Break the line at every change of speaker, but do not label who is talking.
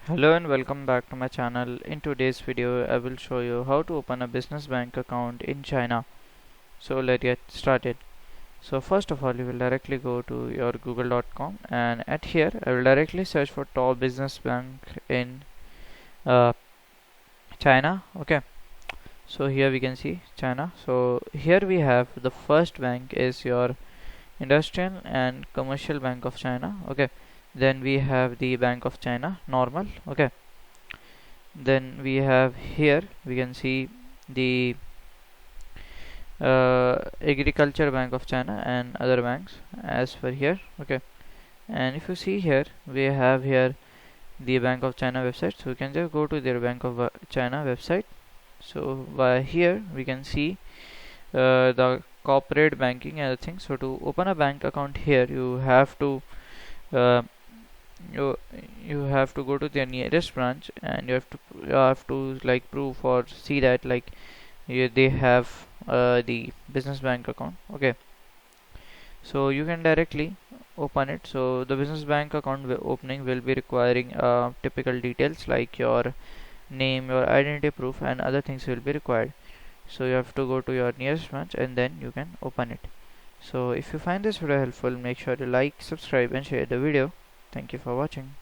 Hello and welcome back to my channel. In today's video I will show you how to open a business bank account in China. So let's get started. So first of all you will directly go to your google.com, and at here I will directly search for top business bank in uh, China. Okay, so here we can see China. So here we have the first bank is your Industrial and Commercial Bank of China. Okay, then we have the Bank of China normal. Okay, then we have here we can see the Agriculture Bank of China and other banks as per here. Okay, and if you see here we have here the Bank of China website, so we can just go to their Bank of China website. So by here we can see the corporate banking and other things. So to open a bank account here you have to uh, you you have to go to their nearest branch, and you have to like prove or see that like they have the business bank account. Okay, so you can directly open it. So the business bank account opening will be requiring typical details like your name, your identity proof, and other things will be required. So you have to go to your nearest branch and then you can open it. So if you find this video helpful, make sure to like, subscribe and share the video. Thank you for watching.